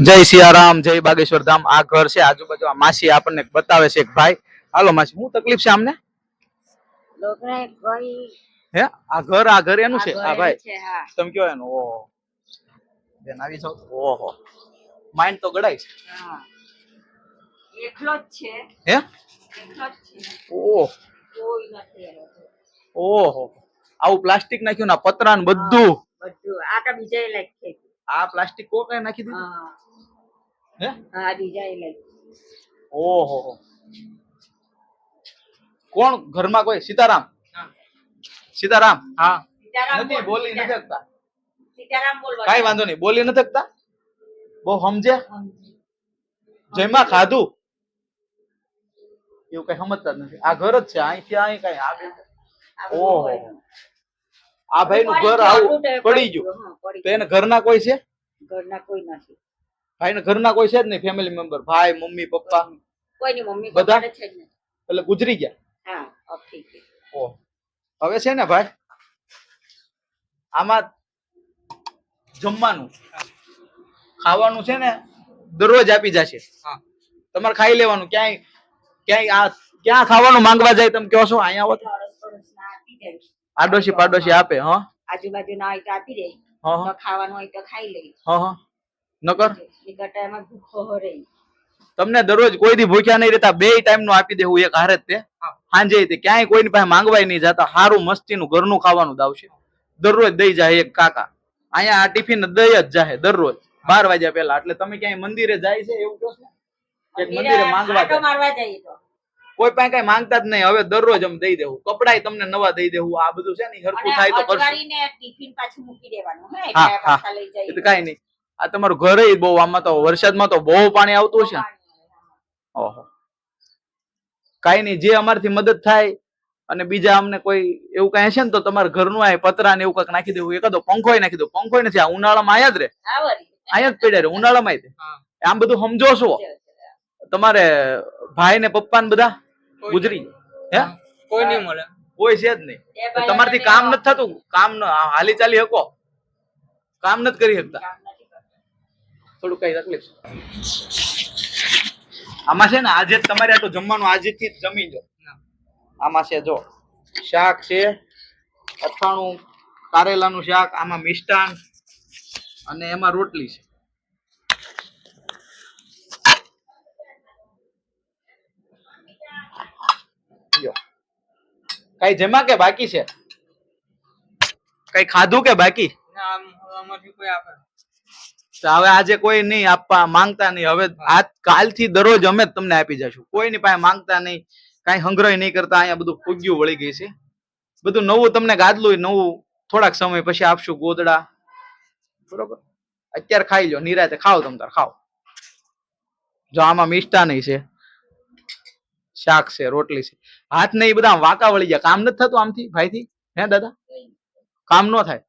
જય સિયારામ, જય બાગેશ્વર ધામ. આ ઘર છે, આજુબાજુ આ માસી આપણને બતાવે છે એક ભાઈ. હાલો માસી, શું તકલીફ છે આમને? હે આ ઘર એનું છે? આ ભાઈ તમે કયો એનું? ઓહો બેન આવી જાવ. ઓહો માઇન્ડ તો ગડાય છે. એકલો જ છે. હે એકલો જ છે. ઓહ કોઈ નથી એનો. ઓહો આવું પ્લાસ્ટિક નાખ્યું ને પતરા ને બધું બધું આ તો બીજા લાઈક છે. આ પ્લાસ્ટિક કોકે નાખી દીધું. હે હા બીજા લાઈક. ઓહો કોણ ઘરમાં કોઈ? સીતારામ. સીતારામ. હા નથી બોલી નથી શકતા. સીતારામ બોલવા. કાઈ વાંધો નહીં, બોલી નથી શકતા. બહુ સમજે. જયમાં ખાધું એવું કઈ સમજતા જ નથી. આ ઘર જ છે, અહીંથી અહીં કઈ આ. ઓહો આ ભાઈ નું ઘર આવું પડી ગયું. તો એને ઘરના કોઈ છે? ઘરના કોઈ નથી. ભાઈ ને ઘરના કોઈ છે જ નહીં? ફેમિલી મેમ્બર, ભાઈ મમ્મી પપ્પા કોઈની મમ્મી બધા પપ્પા છે જ નહીં. એટલે ગુજરી ગયા. હા ઓકે. ઓહ હવે છે ને ભાઈ આમાં જમવાનું ખાવાનું છે ને દરરોજ આપી જશે. તમારે ખાઈ લેવાનું. ક્યાંય આ ક્યાં ખાવાનું માંગવા જાય તમે કહો છો? અહીંયા આવો તો આડોશી પાડોશી આપે. હા આજુબાજુ ના હોય તો આપી દે. હા તો ખાવાનું હોય તો ખાઈ લે. હા નકર એ ગટામાં ભૂખો હરે. તમને દરરોજ કોઈ દી ભૂખ્યા નહીં રહેતા. 2 ટાઈમ નું આપી દેવું એક હારે જ તે. સાંજે તે ક્યાંય કોઈની પાસે માંગવાય નહીં જતા. સારું મસ્તીનું ઘરનું ખાવાનું દાવશે. દરરોજ દઈ જાય એક કાકા. અહીંયા આ ટિફિન દઈ જ જાય દરરોજ 12 વાગ્યા પહેલા. એટલે તમે ક્યાંય મંદિરે જાય છે એવું કહો છો? એક મંદિરે માંગવા જાય. કોઈ પાસે કઈ માંગતા જ નહીં. હવે દરરોજ અમે દઈ દેવું. કપડાય તમને નવા દઈ દેવું. આ બધું છે ને હરખું થાય તો કરશું. ટિફિન પાછું મૂકી દેવાનું. હા હા એ તો કાઈ નહીં. આ તમારું ઘર બહુ આમાં તો વરસાદમાં તો બહુ પાણી આવતું છે. ઓહો કાઈ નહીં, જે અમારથી મદદ થાય અને બીજા અમને કોઈ એવું કઈ હશે ને તો તમારા ઘરનું આ પતરા ને એવું કઈક નાખી દેવું. એકાદો પંખોય નાખી દો. પંખોય નથી. આ ઉનાળામાં આયા જ રે. અહીંયા જ પડ્યા રે ઉનાળામાં. આમ બધું સમજો છો? તમારે ભાઈ ને પપ્પા ને બધા ગુજરી હે? કોઈ નહીં મળે. કોઈ છે જ નહીં. તમારથી કામ નથી થતું. કામ હાલી ચાલી શકો? કામ નથી કરી શકતા? થોડું કઈ તકલીફ છે આમાં છે ને. આજે તમારે આટલું જમવાનું આજેથી જ જમી લો. આમાં છે જો શાક છે, અથાણું, કારેલાનું શાક, આમાં મિષ્ટાન અને એમાં રોટલી છે. કઈ જમા કે બાકી છે? કઈ ખાધું કે બાકી? હવે આજે કોઈ નહીં આપવા માંગતા નહીં. હવે આજ કાલથી દરરોજ અમે જ તમને આપી જશું. કોઈની પાસે માંગતા નહીં, કઈ સંગ્રહ નહીં કરતા. અહીંયા બધું ફૂગ્યું વળી ગઈ છે. બધું નવું તમને ગાદલું નવું થોડાક સમય પછી આપશું. ગોદડા બરોબર. અત્યારે ખાઈ લો, નિરાતે ખાઓ. તમ તાર ખાઓ. જો આમાં મિષ્ટાન છે, શાક છે, રોટલી છે. હાથ ને એ બધા વાંકા વળી ગયા. કામ નથી થતું આમથી ભાઈથી? હે દાદા કામ ન થાય?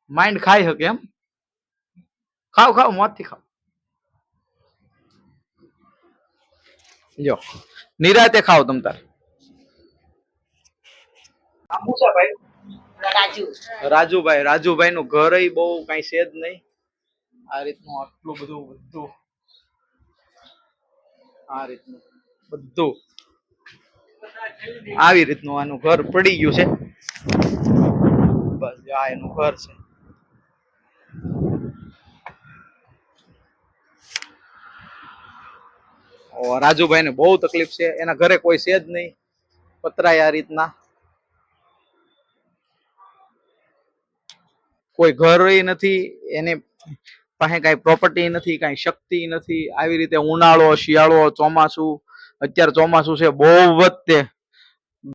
માઇન્ડ ખાઈ શકે એમ? ખાઓ ખાઓ મોતથી ખાઓ. જો નિરાતે ખાઓ તમ તાર. રાજુભાઈ નું ઘર બહુ કઈ છે જ નહીં. આ રીતનું આટલું બધું આ રીતનું બધું આવી રીતનું આનું ઘર પડી ગયું છે. બસ આ એનું ઘર છે. રાજુભાઈ ને બહુ તકલીફ છે. એના ઘરે કોઈ છે જ નહીં. પતરાય આ રીતના. કોઈ ઘર નથી. એને પાસે કઈ પ્રોપર્ટી નથી, કઈ શક્તિ નથી. આવી રીતે ઉનાળો, શિયાળો, ચોમાસું. અત્યારે ચોમાસું છે બહુ વધતે.